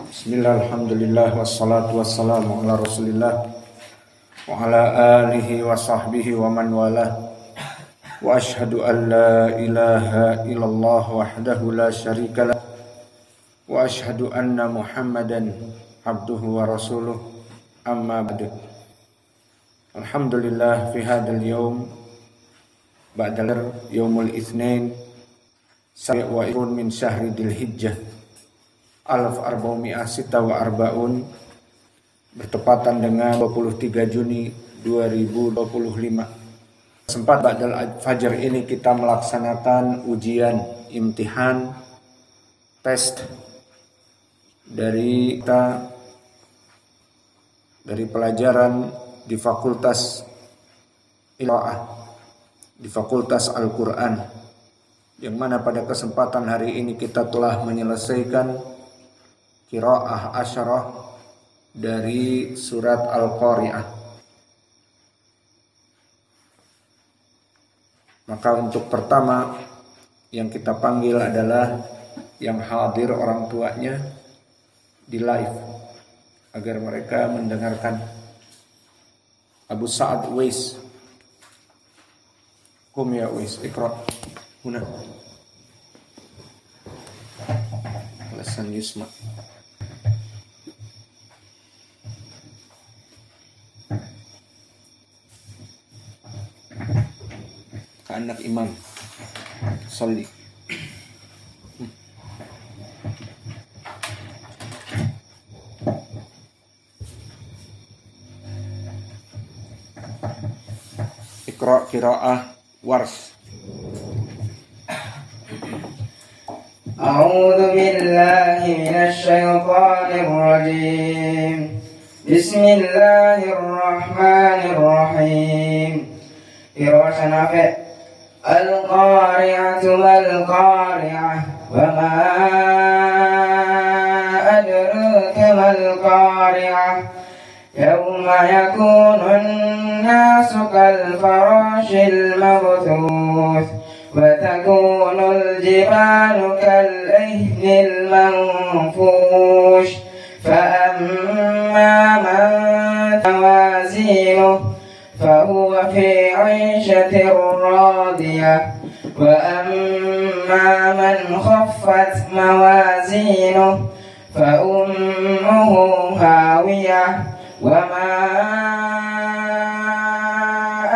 Bismillah, alhamdulillah, wassalatu wassalamu ala rasulillah wa ala alihi wa sahbihi wa man walah. Wa ashhadu an la ilaha illallah wahdahu la syarika lah wa ashhadu anna muhammadan abduhu wa rasuluh, amma ba'du. Alhamdulillah fi hadzal yaum ba'dal yaumul itsnain sabi'un min syahri dzulhijjah 1446, bertepatan dengan 23 Juni 2025. Sempat ba'dal fajar ini kita melaksanakan ujian imtihan tes dari pelajaran di Fakultas Qiraah, di Fakultas Al-Quran, yang mana pada kesempatan hari ini kita telah menyelesaikan qiraah asyarah dari surat Al-Qari'ah. Maka untuk pertama yang kita panggil adalah yang hadir orang tuanya di live, agar mereka mendengarkan. Abu Sa'ad Uwais, kum ya Uwais, ikra huna alasan yusma. Anak imam salli. Iqra qiraah Wars. A'udzu billahi minasy syaithanir rajim. Bismillahirrahmanirrahim. Qiraah Nafi'. Al-Qari'atu mal-Qari'ah wa ma adraka mal-Qari'ah yawma yakunun nasu kal-farashil mabthuth wa takunul jibalu kal-ihnil manfush fa amma man tawazinuhu فهو في عيشة راضية وأما من خفت موازينه فأمه هاوية وما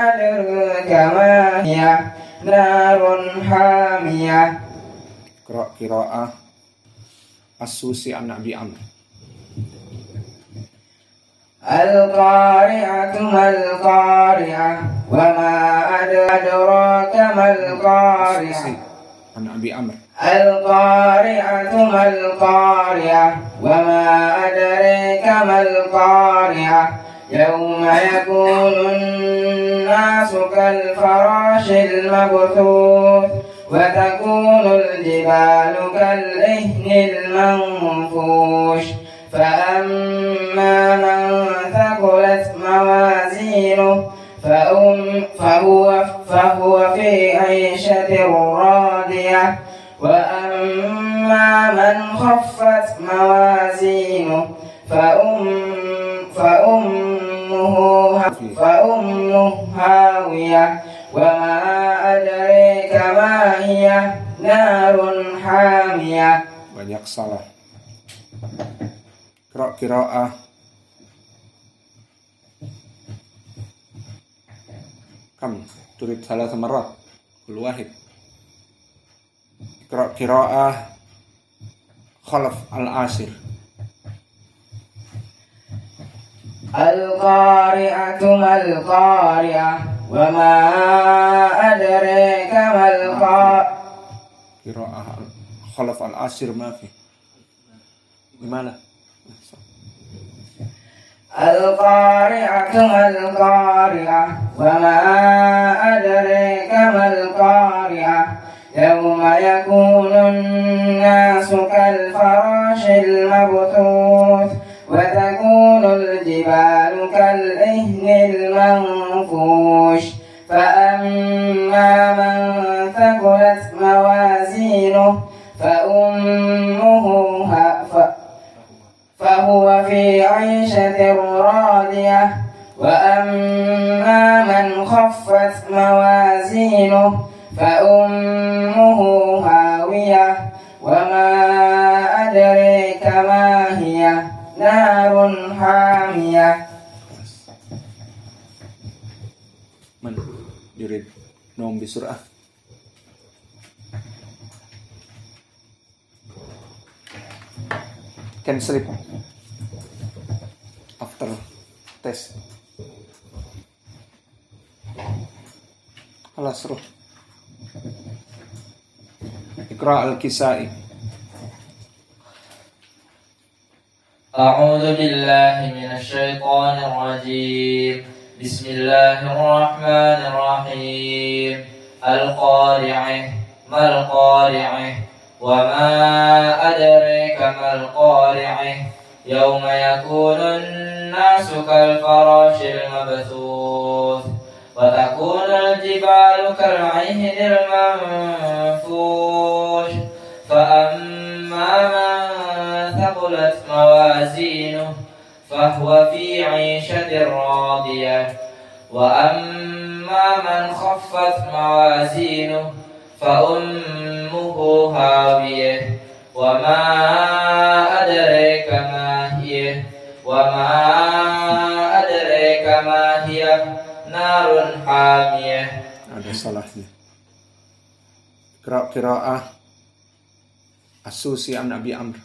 أدرك ما هي نار حامية. قراءة السوسي عن أبي عمرو. Al-Qari'atu mal-Qari'ah wa ma adraka mal-Qari'ah. Abi Amr. Al-Qari'atu mal-Qari'ah wa ma adraka mal-Qari'ah yawma yakunun nasu kal-farashil mabthuth wa takunul jibalu kal-ihnil manfush فأما من ثقلت موازينه فهو في عيشة راضية وأما من خفت موازينه فأمه هاوية وما أدريك ما هي نار حامية. Banyak salah. Qiraah kam turid salah samarat kul wahid. Qiraah Khalaf al-Ashir. Al-Qari'atu mal-Qari'ah wa ma adraka mal-Qari'ah. Qiraah Khalaf al-Ashir ma fi. Gimana? Al-Qari'atu mal-Qari'ah wa ma adraka mal-Qari'ah yawma yakunun nasu kal-farashil mabthuth wa takunul jibalu kal-ihnil manfush fa amma man thaqulat mawazinuhu fa ummuhu فهو في عيشة راضية وأما من خفت موازينه فأمه هاوية وما أدريك ما هي نار حامية. من يريد نوم بسرعة؟ Can sleep after test. خلاص روح. اقرأ الكسائي. أعوذ بالله من الشيطان الرجيم. بسم الله الرحمن الرحيم. القارعة ما القارعة وما أدريك ما القارعة يوم يكون الناس كالفراش المبثوث وتكون الجبال كالعهن المنفوش فأما من ثقلت موازينه فهو في عيشة راضية وأما من خفت موازينه فأمه هاوية وما أدريك ما هي نار حامية. Ada salahnya. Qiraah As-Susi an Abi Amr.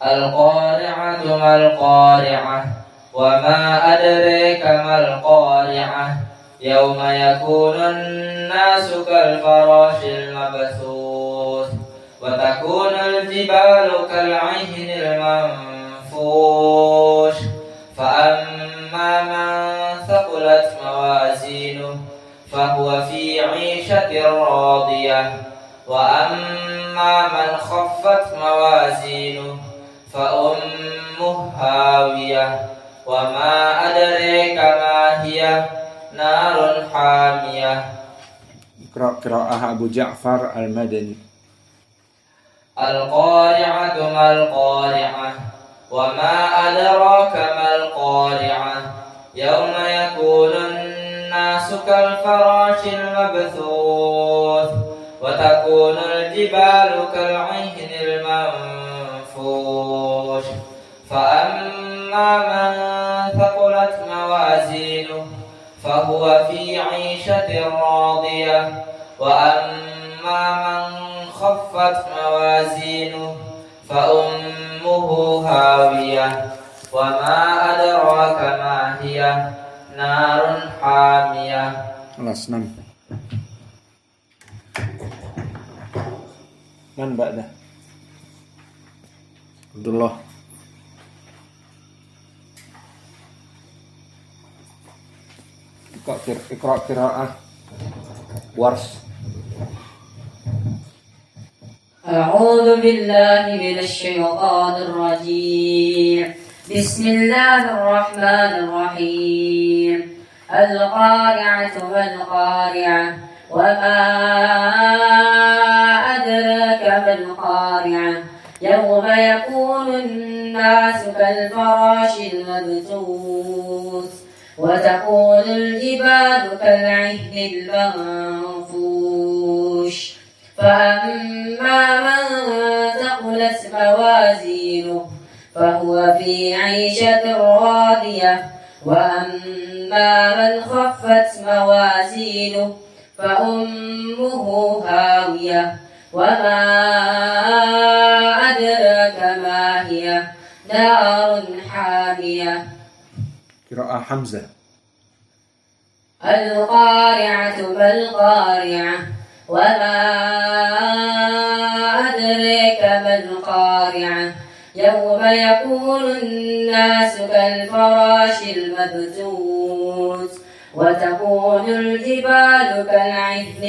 القارعة ما القارعة وما أدريك ما القارعة يوم يكون الناس كالفراش المبثوث وتكون الجبال كالعهن المنفوش فأما من ثقلت موازينه فهو في عيشة راضية وأما من خفت موازينه فأمه هاوية وما أدريك ما هي نار حامية. قراءة أبو جعفر المدني. القارعة ما القارعة وما أدراك ما القارعة يوم يكون الناس كالفراش المبثوث وتكون الجبال كالعهن المنفوش فأما من ثقلت موازينه فهو في عيشة راضية وأما من خفت موازينه فأمه هاوية وما أدراك ما هي نار حامية. خلاص نم. من بعده؟ عبد الله. اقرأ قراءة ورش. أعوذ بالله من الشيطان الرجيم. بسم الله الرحمن الرحيم. القارعة ما القارعة وما أدراك ما القارعة يوم يكون الناس كالفراش المبثوث وتكون الجبال كالعهن المنفوش فأما من ثقلت موازينه فهو في عيشة راضية وأما من خفت موازينه فأمه هاوية وما أدراك ما هي نار حامية. قراءة حمزة. القارعة ما القارعة وما أدريك ما القارعة يوم يكون الناس كالفراش المبثوث وتكون الجبال كالعهن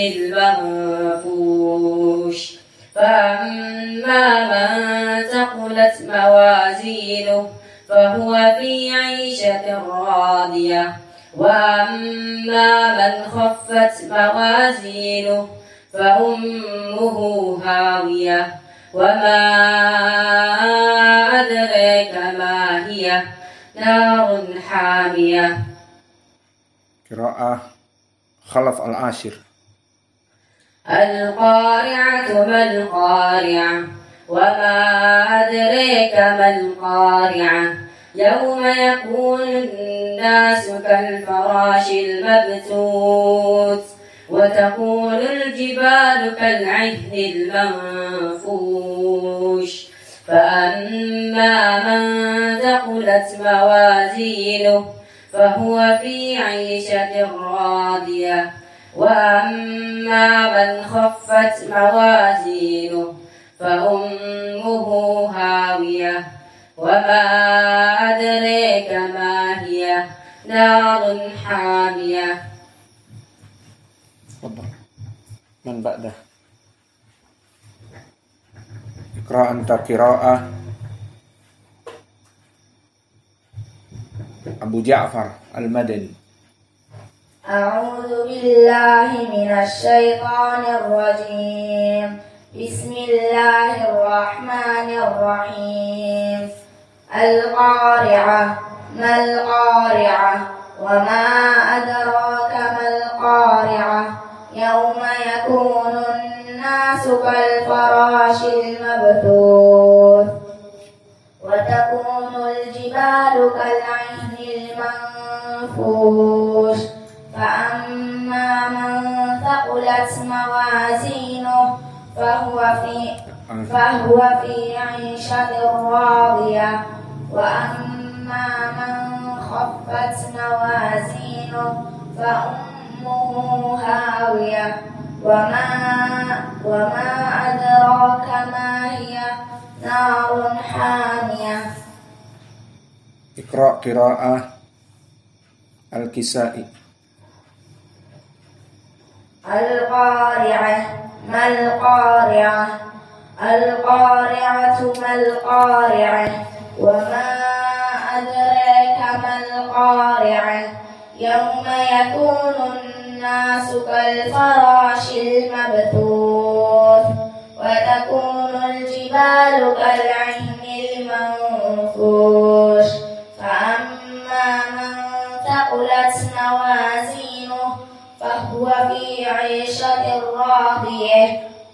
المنفوش فأما من ثقلت موازينه فهو في عيشة راضية وأما من خفت موازينه فأمه هاوية وما أدريك ما هي نار حامية. قراءة خلف العاشر. القارعة ما القارعة وما أدريك ما القارعة يوم يكون الناس كالفراش المبثوث وتكون الجبال كالعهن المنفوش فأما من ثقلت موازينه فهو في عيشة راضية وأما من خفت موازينه فأمه هاوية وما أدريك ما هي نار حامية. تفضل. من بعده؟ اقرأ أنت قراءة أبو جعفر المدني. أعوذ بالله من الشيطان الرجيم. بسم الله الرحمن الرحيم. القارعة ما القارعة وما أدراك ما القارعة يوم يكون الناس كالفراش المبثوث وتكون الجبال كالعهن المنفوش فأما من ثقلت موازينه فهو في عيشة راضية وأما من خفت موازينه فأمه هاوية وما أدراك ما هي نار حامية. اقرأ قراءة الكسائي. القارعة ما القارعة القارعة ما القارعة وما أدراك ما القارعة يوم يكون الناس كالفراش المبثوث وتكون الجبال كالعهن المنفوش فأما من ثقلت موازينه فهو في عيشة راضية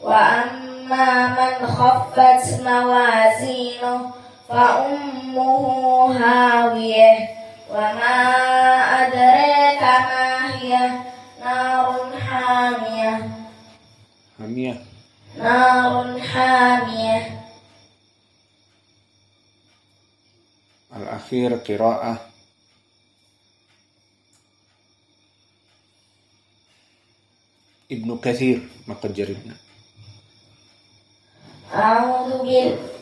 وأما من خفت موازينه فأمه هاوية وما أدراك ما هي نار حامية. نار حامية. الأخير قراءة ابن كثير ما قد جربنا. أعوذ بالله.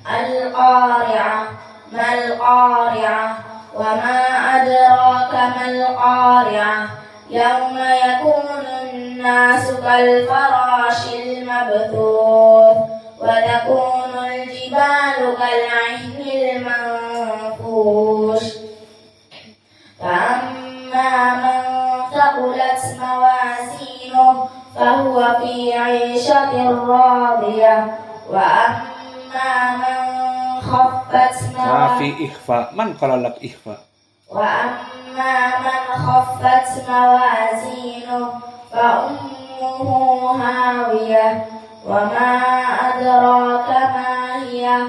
القارعة ما القارعة وما أدراك ما القارعة يوم يكون الناس كالفراش المبثوث وتكون الجبال كالعهن المنفوش فأما من ثقلت موازينه فهو في عيشة راضية وأما من خفت في إخفاء. من قال لك إخفاء؟ وأما من خفت موازينه فأمه هاوية وما أدراك ما هي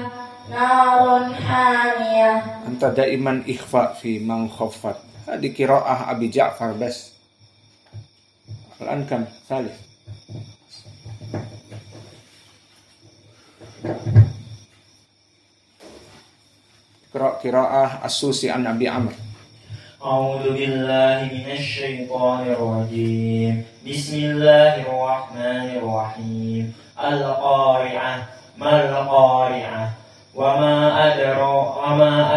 نار حامية. أنت دائما إخفاء في من خفت. هذه قراءة أبي جعفر بس. الآن كم؟ ثالث. قراءة السوسي عن أبي عمرو. أعوذ بالله من الشيطان الرجيم. بسم الله الرحمن الرحيم. القارعة ما القارعة وما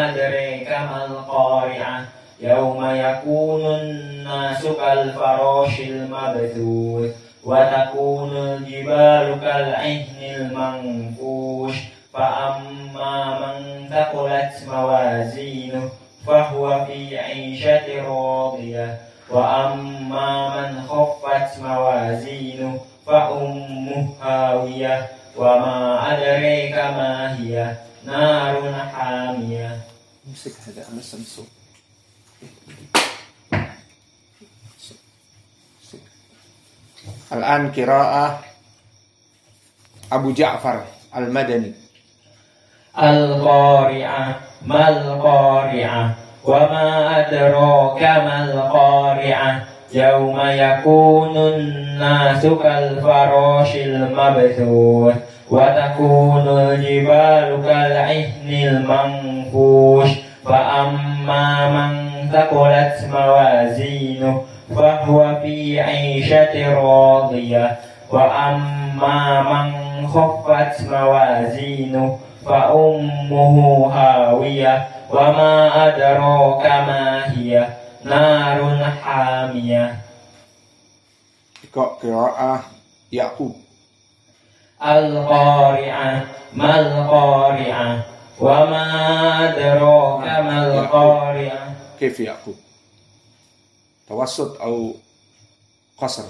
أدريك ما القارعة يوم يكون الناس كالفراش المبثوث وتكون الجبال كالعهن المنفوش فأما من ثقلت موازينه فهو في عيشة راضية وأما من خفت موازينه فأمه هاوية وما أدريك ما هي هاوية نار حامية. امسك هذا أنا سمسو. الآن قراءة أبو جعفر المدني. القارعة ما القارعة وما أدراك ما القارعة يوم يكون الناس كالفراش المبثوث وتكون الجبال كالعهن المنفوش فأما من ثقلت موازينه فهو في عيشة راضية وأما من خفت موازينه فأمه هاوية وما أدراك ما هي نار حامية. قراءة يعقوب. القارعة ما القارعة وما أدراك ما القارعة. كيف يعقوب؟ توسط أو قصر؟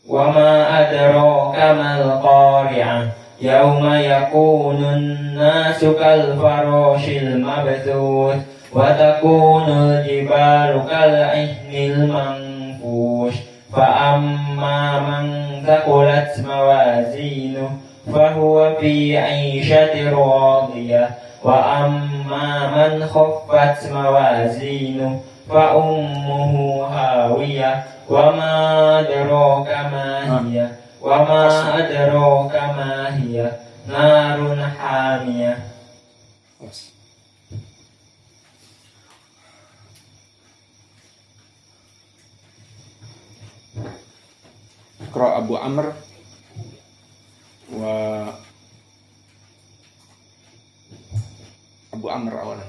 وما أدراك ما القارعة يوم يكون الناس كالفراش المبثوث وتكون الجبال كالعهن المنفوش فأما من ثقلت موازينه فهو في عيشة راضية وأما من خفت موازينه فأمه هاوية وما أدراك ما هي وما أدراك ما هي نار حامية. اقرأ أبو عمرو أبو عمرو أولا.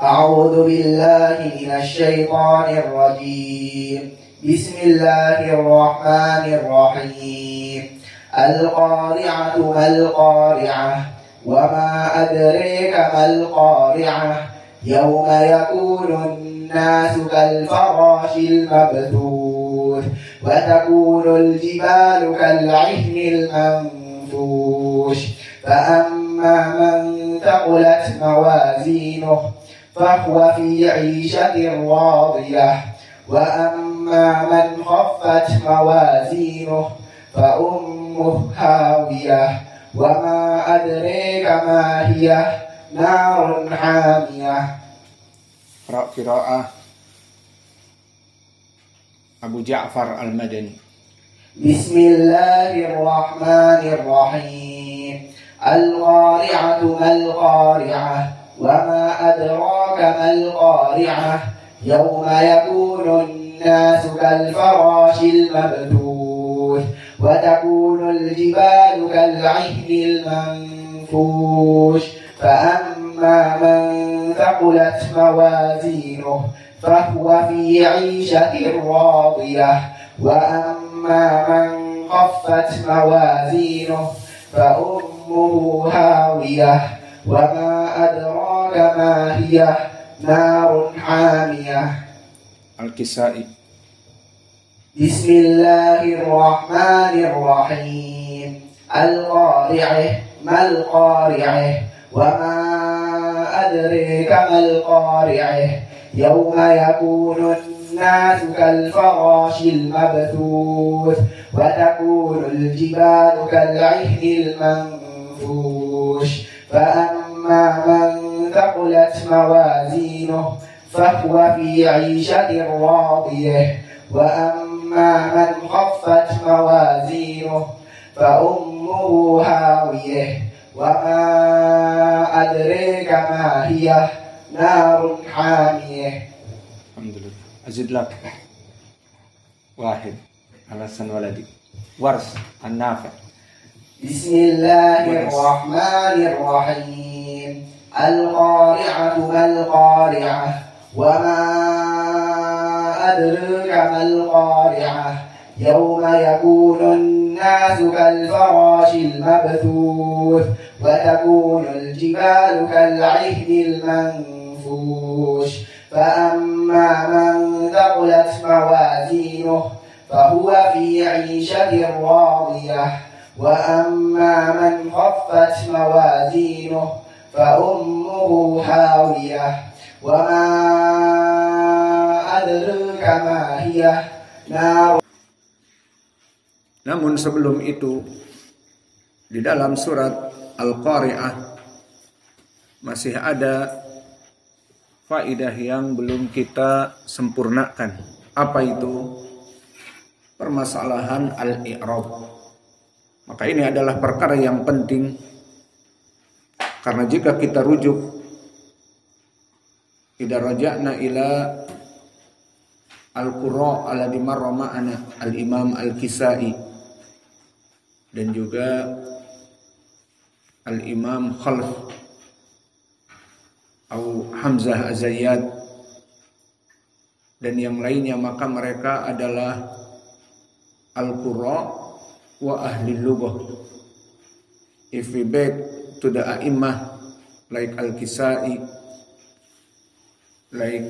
أعوذ بالله من الشيطان الرجيم. بسم الله الرحمن الرحيم. القارعة ما القارعة وما أدريك ما القارعة يوم يكون الناس كالفراش المبثوث وتكون الجبال كالعهن المنفوش فأما من ثقلت موازينه فهو في عيشة راضية وأما من خفت موازينه فأمه هاوية وما أدريك ما هي نار حامية. قراءة أبو جعفر المدني. بسم الله الرحمن الرحيم. القارعة ما القارعة وما أدراك ما القارعة يوم يكون الناس كالفراش المبثوث وتكون الجبال كالعهن المنفوش فأما من ثقلت موازينه فهو في عيشة راضية وأما من خفت موازينه فأمه هاوية وما أدراك ما هي نار حامية. الكسائي. بسم الله الرحمن الرحيم. القارعة ما القارعة وما أدريك ما القارعة يوم يكون الناس كالفراش المبثوث وتكون الجبال كالعهن المنفوش فأما من ثقلت موازينه فهو في عيشة راضية وأما من خفت موازينه فأمه هاوية وما أدريك ما هي نار حامية. الحمد لله. أزيد لك واحد على سن ولدي. ورث النافع. بسم الله الرحمن الرحيم. القارعة ما القارعة وما أدريك ما القارعة يوم يكون الناس كالفراش المبثوث وتكون الجبال كالعهن المنفوش فأما من ثقلت موازينه فهو في عيشة راضية وأما من خفت موازينه فأمه هاوية وما أدرك ما هي نار. Namun sebelum itu, di dalam surat Al-Qari'ah masih ada faidah yang belum kita sempurnakan. Apa itu? Permasalahan al-i'rab. Maka ini adalah perkara yang penting, karena jika kita rujuk idza raja'na ila al-qurra alladhi marra ma'ana al-Imam Al-Kisai dan juga al-Imam Khalf atau Hamzah Az-Zayyad dan yang lainnya, maka mereka adalah al-qurra wa ahli lughah. If we back to the a'immah like Al-Kisai, like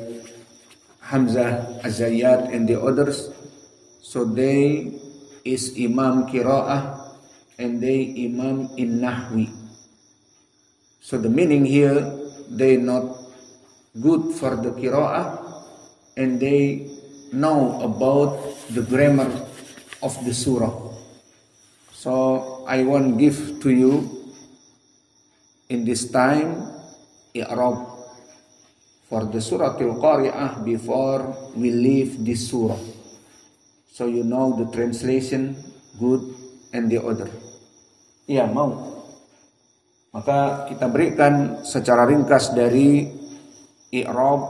Hamzah Az-Zayyad and the others, so they is imam qira'ah and they imam in nahwi. So the meaning here, they not good for the qira'ah and they know about the grammar of the surah. So I want give to you in this time i'rab for the surah Al-Qari'ah before we leave this surah, so you know the translation good and the other. Iya, mau. Maka kita berikan secara ringkas dari i'rab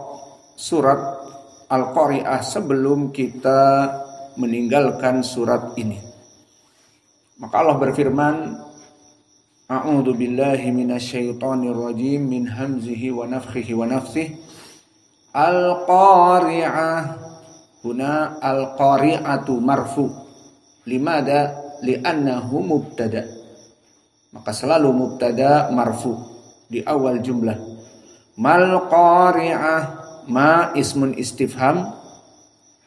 surat Al-Qari'ah sebelum kita meninggalkan surat ini. Maka Allah berfirman, A'udzu billahi minasyaitonir rajim min hamzihi wa nafthihi wa nafthihi. Al-Qari'ah. Huna al-Qari'atu marfu. Limada? Li'annahu mubtada. Maka selalu mubtada marfu di awal jumlah. Mal Qari'ah, ma ismun istifham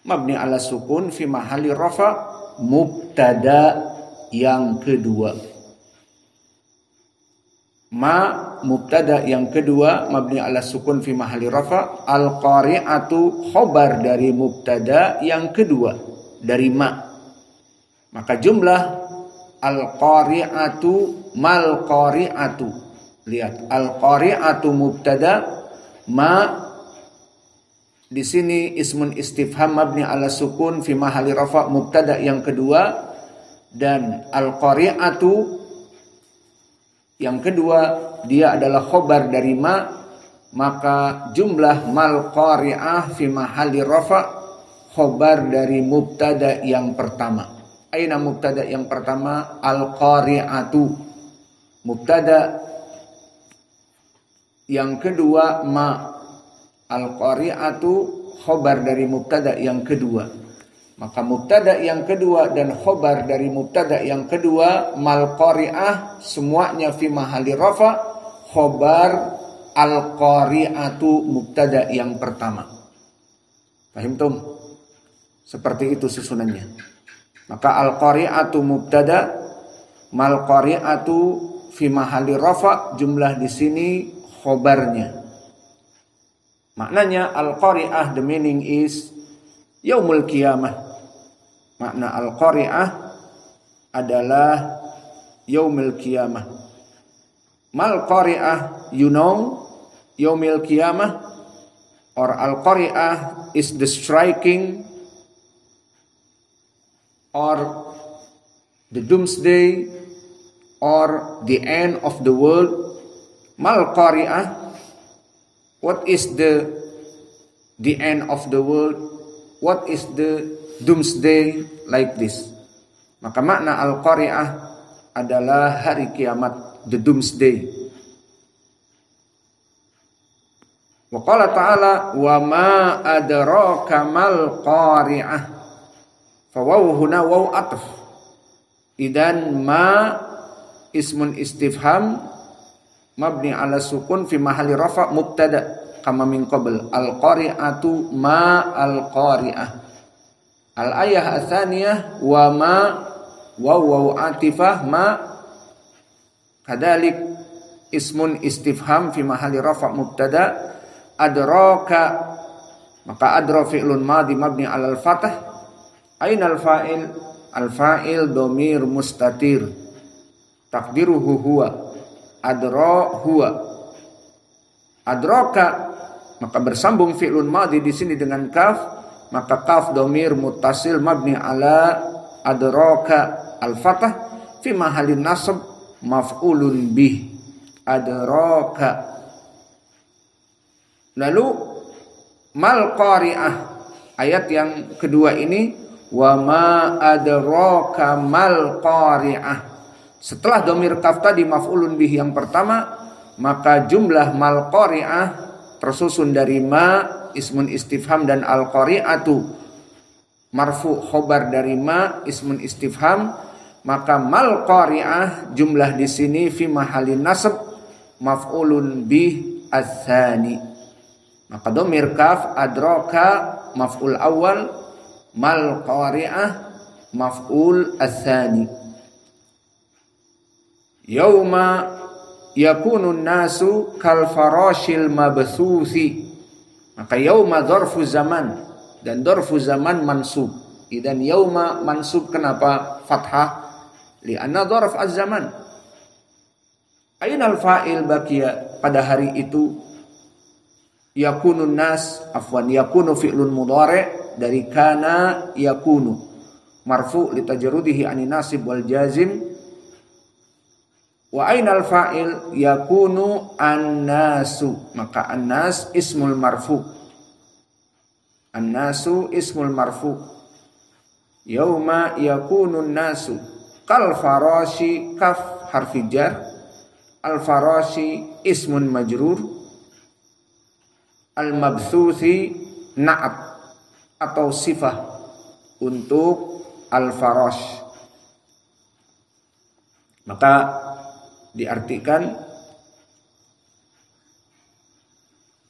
mabni ala sukun fi mahalli rafa, mubtada yang kedua. Ma mubtada yang kedua mabni ala sukun fi mahalli rafa, al-qari'atu khobar dari mubtada yang kedua dari ma. Maka jumlah al-qari'atu mal qari'atu. Lihat, al-qari'atu mubtada, ma di sini ismun istifham mabni ala sukun fi mahalli rafa, mubtada yang kedua, dan al-qari'atu yang kedua dia adalah khobar dari ma, maka jumlah mal qari'ah fi mahalli rafa khobar dari mubtada yang pertama. Aina mubtada yang pertama? Al-qari'atu mubtada, yang kedua ma. Al-qari'atu khobar dari mubtada yang kedua. Maka mubtada yang kedua dan khobar dari mubtada yang kedua mal qari'ah semuanya fi mahalli rafa, khobar al-qari'atu mubtada yang pertama. Paham tum? Seperti itu susunannya. Maka al-qari'atu mubtada, mal qari'atu fi mahalli rafa, jumlah di sini khobarnya. Maknanya al-qari'ah, the meaning is yaumul qiyamah. Makna al-qari'ah adalah yaumul qiyamah. Mal qari'ah, you know, yaumul qiyamah, or al-qari'ah is the striking or the doomsday or the end of the world. Mal qari'ah, what is the end of the world? What is the doomsday, like this? Maka makna al-qari'ah adalah hari kiamat, the doomsday. Wa qala ta'ala wa ma adraka mal qari'ah. Fa waw huna waw atf. Idan ma ismun istifham mabni ala sukun fi mahalli rafa mubtada kama min qabl. Al-qari'atu ma al-qari'ah. Al-ayah ats-tsaniyah wa ma waw atifah ma kadalik ismun istifham fi mahalli rafa' mubtada adraka, maka adra fi'lun madhi mabni 'alal fathah. Ainal fa'il? Al fa'il dhamir mustatir taqdiruhu huwa, adra huwa. Adraka, maka bersambung fi'lun madhi di sini dengan kaf, maka kaf dhamir muttasil mabni 'ala adraka al fathah fi mahallin nasb maf'ulun bih, adraka. Lalu mal qari'ah, ayat yang kedua ini, wa ma adraka mal qari'ah. Setelah dhamir kaf tadi maf'ulun bih yang pertama, maka jumlah mal qari'ah tersusun dari ma ismun istifham dan al qari'atu marfu khobar dari ma ismun istifham, maka mal qari'ah jumlah di sini fi mahallin nasb maf'ulun bih ats-tsani. Maka dhamir kaf adraka maf'ul awal, mal qari'ah maf'ul ats-tsani. Yauma yakunun nasu kal farashil mabthusi, maka yauma dzarfu zaman dan dzarfu zaman mansub. Idan yauma mansub, kenapa fathah? Li'anna dzarf az-zaman. Ainal fa'il baqiya, pada hari itu. Yakunun nas, afwan, yakunu fi'lun mudhari' dari kana yakunu marfu' li tajarrudihi anin nasib wal jazim. Wa ainal fa'il? Yakunu an-nasu, maka an-nas ismul marfu', an-nasu ismul marfu'. Yauma yakunun nasu kal farashi, kaf harfi jar, al farashi ismun majrur, al mabthuthi na'at atau sifah untuk al farash. Maka diartikan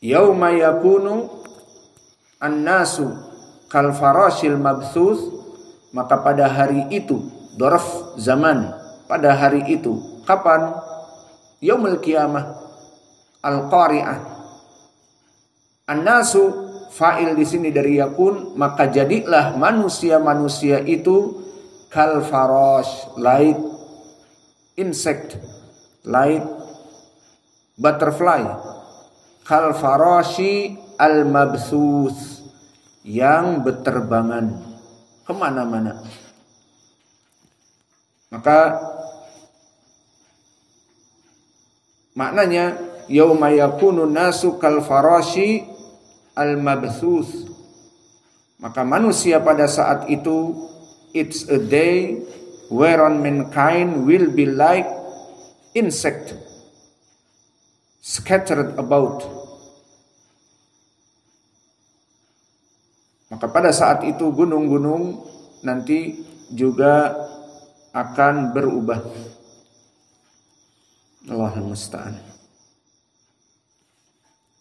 yauma yakunu an-nasu kal farashil mabthuth, maka pada hari itu, dzarf zaman, pada hari itu. Kapan? Yaumul qiyamah. Al qari'ah. An-nasu fa'il di sini dari yakun, maka jadilah manusia-manusia itu kal farash, like insect, like butterfly, kal farashi al mabthuth, yang beterbangan kemana-mana. Maka maknanya yauma yakunu nasu kal farashi al mabthuth, maka manusia pada saat itu, it's a day whereon mankind will be like insect scattered about. Maka pada saat itu gunung-gunung nanti juga akan berubah. Allahul musta'an.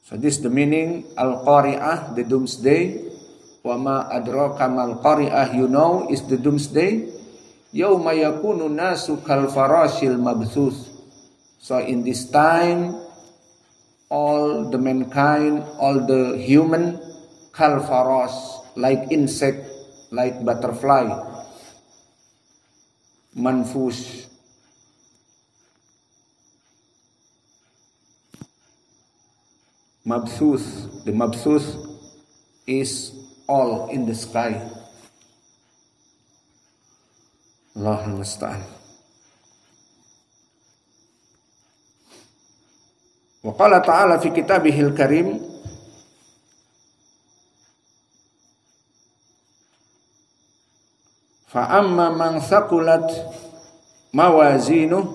So this is the meaning al-qari'ah, the doomsday. Wa ma adraka mal qari'ah, you know, is the doomsday. Yauma yakunu nasu kal farashil mabthuth. So in this time, all the mankind, all the human, kal farash, like insect, like butterfly, manfush. Mabthuth, the mabthuth is all in the sky. Allahul musta'an. Wa qala ta'ala fi kitabihil karim, fa amma man thaqulat mawazinuh,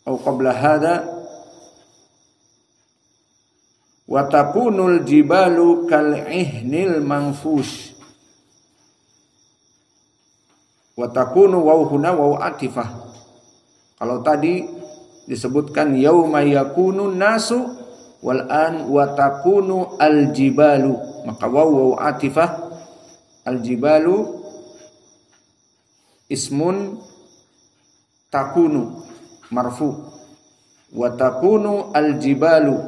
atau qabla hadha, wa takunul jibalu kal ihnil manfush. Wa takunu waw huna waw atifah. Kalau tadi disebutkan yauma yakunu nasu, wal an wa takunu al jibalu, maka waw waw atifah. Al jibalu ismun takunu marfu wa takunu al-jibalu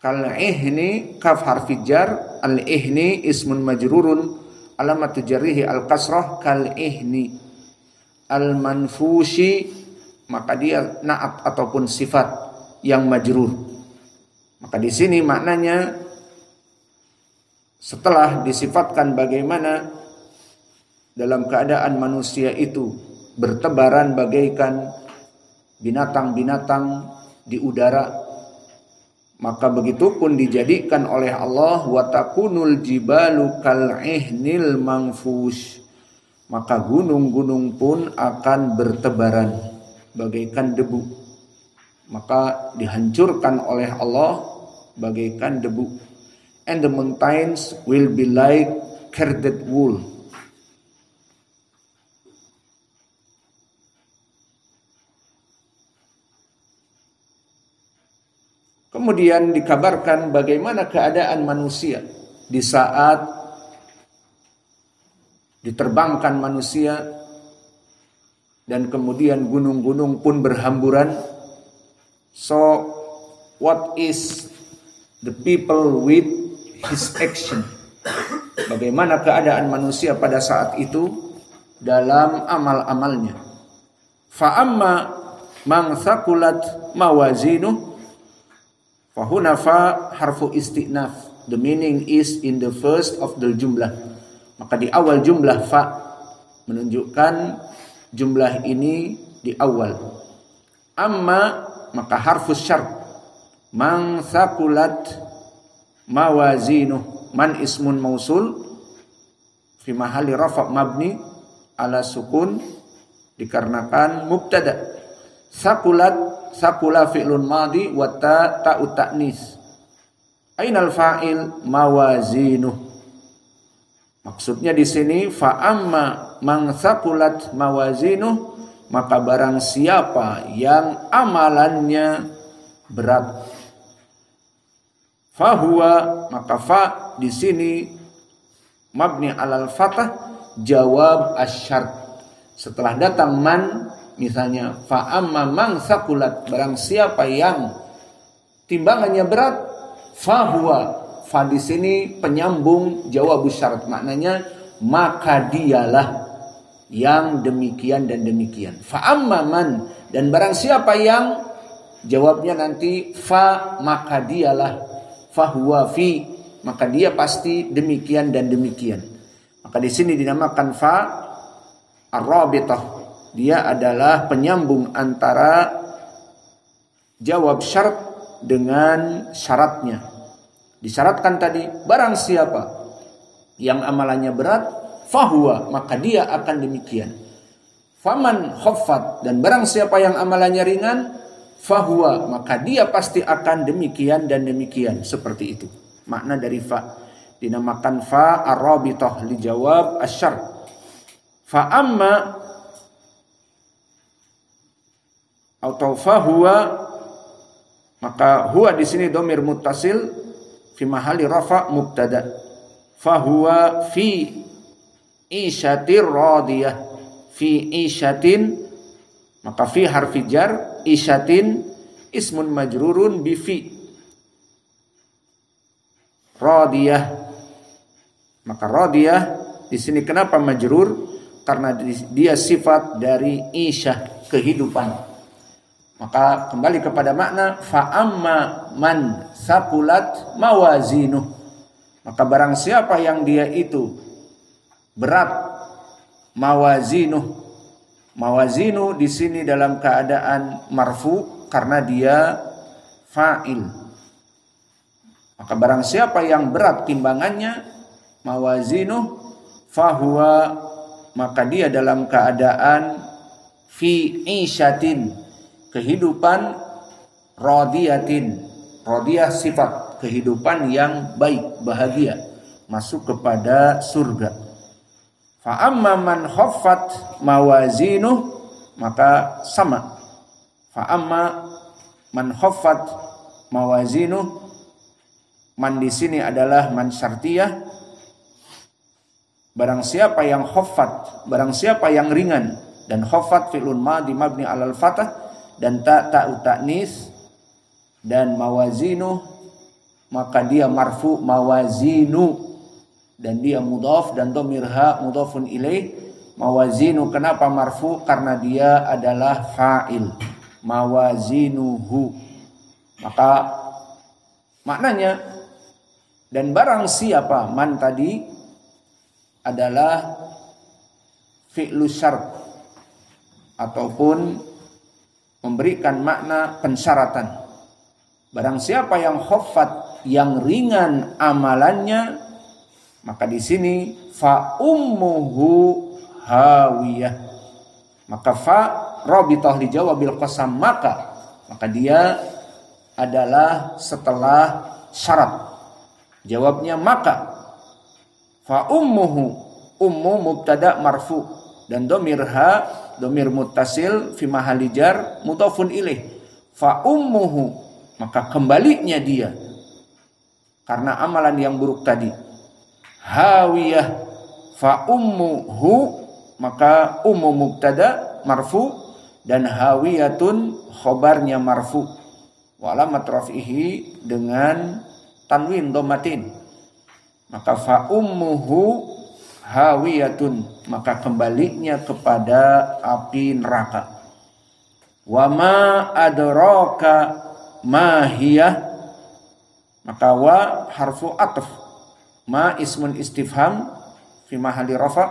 kal-ihni kaf harfi jar, al-ihni ismun majrurun alamat jarrihi al-kasrah kal-ihni, al-manfushi maka dia na'at ataupun sifat yang majrur. Maka di sini maknanya setelah disifatkan bagaimana dalam keadaan manusia itu bertebaran bagaikan binatang-binatang di udara, maka begitu pun dijadikan oleh Allah wa takunul jibalu kal'ihnil manfush, maka gunung-gunung pun akan bertebaran bagaikan debu, maka dihancurkan oleh Allah bagaikan debu. And the mountains will be like carded wool. Kemudian dikabarkan bagaimana keadaan manusia di saat diterbangkan manusia dan kemudian gunung-gunung pun berhamburan. So what is the people with his action? Bagaimana keadaan manusia pada saat itu dalam amal-amalnya? Fa amma man thaqulat mawazinuh fahuna fa harfu istinaf. The meaning is in the first of the jumlah. Maka di awal jumlah fa menunjukkan jumlah ini di awal. Amma maka harfu syart. Man thaqulat mawazinuh. Man ismun mausul fi mahalli rafa' mabni ala sukun dikarenakan mubtada. Thaqulat Sakula fi'lun madi wa ta'u ta'nis. Ainal fa'il mawazinuh. Maksudnya di sini fa amma man sakulat mawazinuh, maka barang siapa yang amalannya berat. Fahuwa, maka fa di sini mabni alal fatah jawab asyart. Setelah datang man, misalnya fa amma man sakulat, barang siapa yang timbangannya berat, fahuwa, fa di sini penyambung jawab syarat, maknanya maka dialah yang demikian dan demikian. Fa amma man, dan barang siapa yang jawabnya nanti fa, maka dialah, fahuwa fi, maka dia pasti demikian dan demikian. Maka di sini dinamakan fa ar-rabithah. Dia adalah penyambung antara jawab syarat dengan syaratnya. Disyaratkan tadi, barang siapa yang amalannya berat, fahuwa, maka dia akan demikian. Faman khaffat, dan barang siapa yang amalannya ringan, fahuwa, maka dia pasti akan demikian dan demikian. Seperti itu makna dari fa. Dinamakan fa ar-rabithah li jawab asyart. Fa amma atau fahuwa, maka huwa di sini dhamir muttasil fi mahalli rafa mubtada. Fahuwa fi isyatir radiyah. Fi isyatin, maka fi harfi jar, isyatin ismun majrurun bi fi. Radiyah, maka radiyah di sini kenapa majrur? Karena dia sifat dari isyah, kehidupan. Maka kembali kepada makna fa amma man saqulat mawazinuh, maka barang siapa yang dia itu berat mawazinuh. Mawazinu di sini dalam keadaan marfu karena dia fa'il. Maka barang siapa yang berat timbangannya mawazinuh fahuwa, maka dia dalam keadaan fi isyatin, kehidupan radiyatin. Radiyah sifat kehidupan yang baik, bahagia, masuk kepada surga. Fa amma man khaffat mawazinuh, maka sama. Fa amma man khaffat mawazinuh, man di sini adalah man syartiyah. barang siapa yang khaffat, barang siapa yang ringan. Dan khaffat fi'lun madhi mabni 'alal fathah, dan ta'u ta'nis dan mawazinu, maka dia marfu mawazinu, dan dia mudhaf, dan dhamir ha mudhafun ilaih. Mawazinu kenapa marfu? Karena dia adalah fa'il, mawazinuhu. Maka maknanya, dan barang siapa, man tadi adalah fi'lu syart ataupun memberikan makna pensyaratan. Barang siapa yang khaffat, yang ringan amalannya, maka di sini fa ummuhu hawiyah. Maka fa rabithah li jawabil qasam, maka dia adalah setelah syarat. Jawabnya maka. Fa ummuhu, ummu mubtada marfu, dan dhamir ha dhamir muttasil fi mahalli jar mudhafun ilaih. Fa ummuhu, maka kembalinya dia karena amalan yang buruk tadi. Hawiyah, fa ummuhu, maka ummu mubtada marfu dan hawiyatun khobarnya marfu. Wa alamat raf'ihi dengan tanwin dhammatin. Maka fa ummuhu hawiyatun, maka kembalinya kepada api neraka. Wa ma adraka ma hiya, maka wa harfu atf, ma ismun istifham fi mahalli rafa,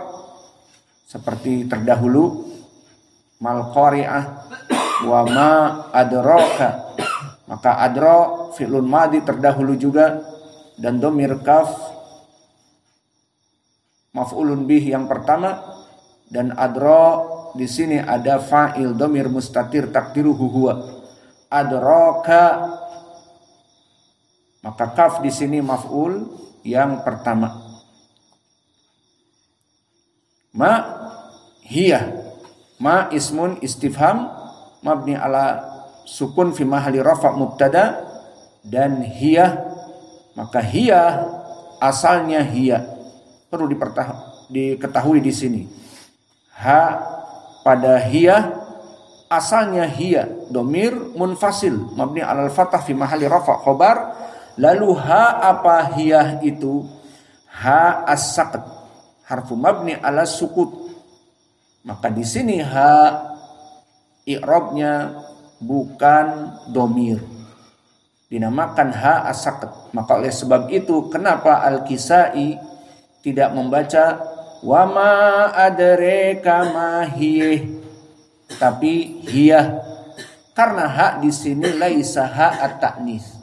seperti terdahulu mal qari'ah. Wa ma adraka, maka adra fi'lun madhi terdahulu juga, dan dhamir kaf maf'ulun bih yang pertama, dan adra di sini ada fa'il dhamir mustatir takdiruhu huwa adraka, maka kaf di sini maf'ul yang pertama. Ma hiya, ma ismun istifham mabni ala sukun fi mahalli rafa mubtada, dan hiya, maka hiya asalnya hiya. Perlu diketahui di sini. Ha pada hiya asalnya hiya, domir munfasil mabni alal fathah fi mahalli rafa khobar. Lalu ha apa hiya itu? Ha as-saqt, harfu mabni ala sukut. Maka di sini ha i'rabnya bukan domir, dinamakan ha as-saqt. Maka oleh sebab itu kenapa Al-Kisai tidak membaca wa ma adraka ma hiya, tapi hiya, karena ha di sini laisa ha at-ta'nis.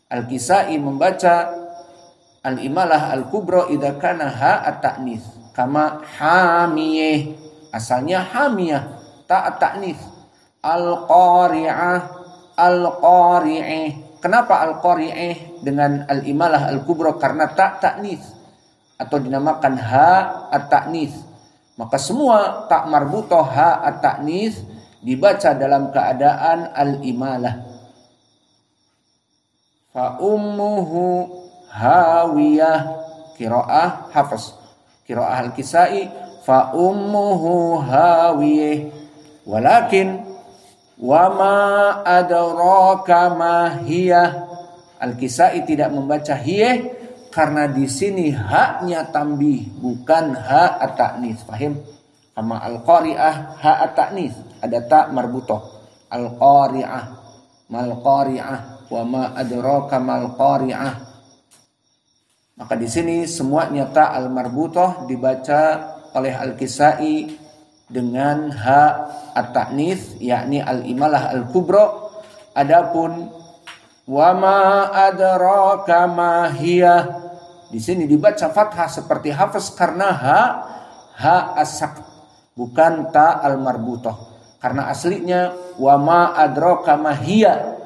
Al-Kisai membaca al-imalah al-kubra idza kana ha at-ta'nis, kama hamiyah, asalnya hamiyah ta at-ta'nis. Al-qari'ah, al-qari'ah. Kenapa al-qari'ah dengan al-imalah al-kubra? Karena ta ta'nis atau dinamakan ha at-ta'nis. Maka semua tak marbutoh ha at-ta'nis dibaca dalam keadaan al-imalah. Fa ummuhu hawiyah, qiraah Hafs, qiraah Al-Kisai fa ummuhu hawiyah. Walakin wa ma adraka ma hiya, Al-Kisai tidak membaca hiya karena di sini haknya tambih bukan ha at-ta'nis. Paham? Sama al-qari'ah ha at-ta'nis, ada ta marbutoh. Al-qari'ah, mal qari'ah, wa ma adraka mal qari'ah. Maka di sini semuanya ta al-marbutoh dibaca oleh Al-Kisai dengan ha at-ta'nis, yakni al-imalah al-kubra. Adapun wa ma adraka ma hiya, di sini dibaca fathah seperti Hafs karena ha as-saqt, bukan ta al-marbutoh. Karena aslinya wa ma adraka ma hiya,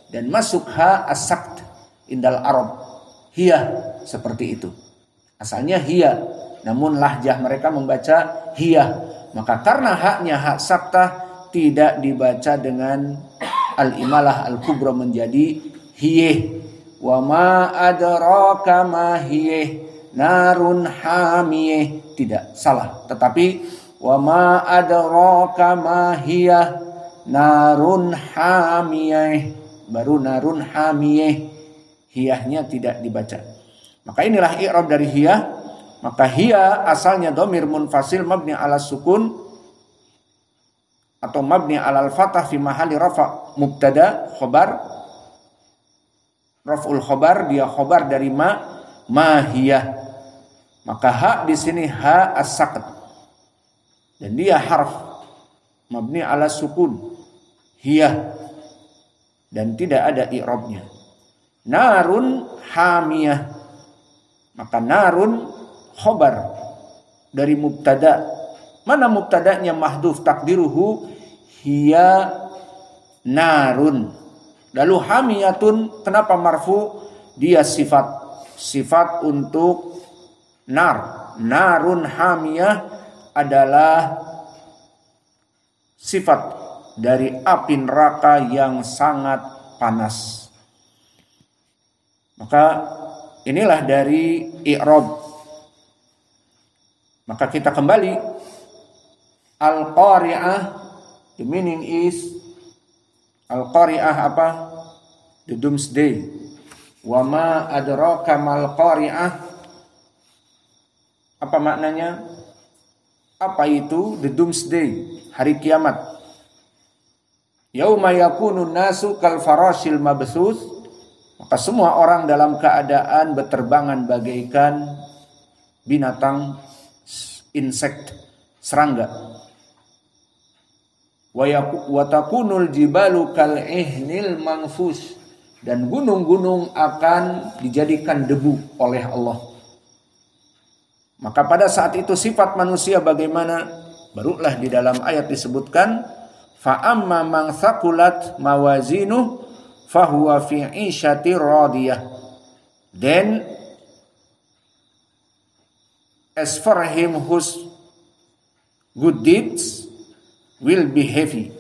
dan masuk ha as-saqt indal Arab, hiya, seperti itu. Asalnya hiya, namun lahjah mereka membaca hiya. Maka karena haknya hak saktah tidak dibaca dengan al-imalah al-kubra menjadi hiye. Wa ma adraka ma hiye. narun hamiyah, tidak, salah. Tetapi wa ma adraka ma hiya narun hamiyah, baru narun hamiyah, hiyahnya tidak dibaca. Maka inilah i'rab dari hiyah. Maka hiya asalnya dhamir munfasil mabni ala sukun atau mabni ala al-fathah fi mahalli rafa mubtada khobar. Raf'ul khobar, dia khobar dari mahiyah. Maka ha di sini ha as-saqt. Dan dia harf mabni ala sukun hiyah dan tidak ada i'rabnya. Narun hamiyah. Maka narun khobar dari mubtada. Mana mubtadanya mahdhuf takdiruhu hiya narun. Lalu hamiyatun kenapa marfu? Dia sifat untuk nar. Narun hamiyah adalah sifat dari api neraka yang sangat panas. Maka inilah dari i'rab. Maka kita kembali. Al-Qari'ah, the meaning is Al-Qari'ah apa? The Doomsday. Wa ma adraka mal qari'ah. Apa maknanya? Apa itu the Doomsday? Hari kiamat. Yauma yakunun nasu kal farashil mabthus. Maka semua orang dalam keadaan berterbangan bagaikan binatang, insekt, serangga. Wa takunul jibalu kal ihnil manfus, dan gunung-gunung akan dijadikan debu oleh Allah. Maka pada saat itu sifat manusia bagaimana? Barulah di dalam ayat disebutkan fa amma man thaqulat mawazinuh fahuwa fi 'ishatir radiyah. Then as for him whose good deeds will be heavy.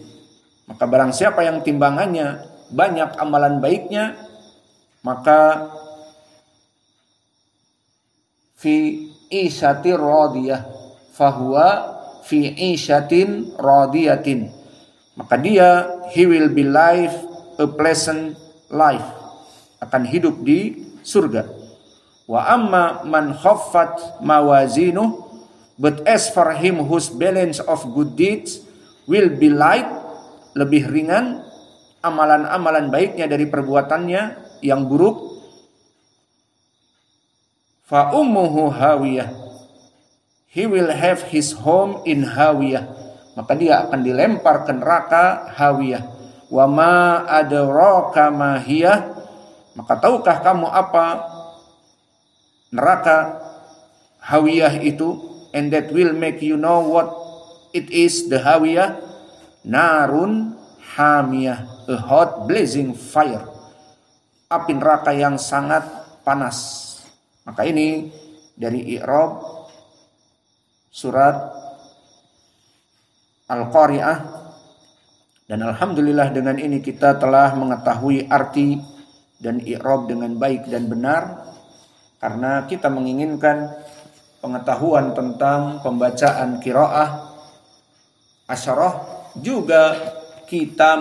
Maka barang siapa yang timbangannya banyak amalan baiknya, maka fi isyatir radiyah, fahuwa fi isyatin radiyatin. Maka dia, he will be life, a pleasant life, akan hidup di surga. Wa amma man khaffat mawazinuh, but as for him whose balance of good deeds will be light, lebih ringan amalan-amalan baiknya dari perbuatannya yang buruk, fa ummuhu hawiyah, he will have his home in hawiyah, maka dia akan dilempar ke neraka hawiyah. Wa ma adraka ma hiyah, maka tahukah kamu apa neraka hawiyah itu? And that will make you know what it is, the hawiyah. Narun hamiyah, a hot blazing fire, api neraka yang sangat panas. Maka ini dari i'rab surat Al-Qari'ah. Dan alhamdulillah dengan ini kita telah mengetahui arti dan i'rab dengan baik dan benar, karena kita menginginkan pengetahuan tentang pembacaan qiraah asyarah, juga kita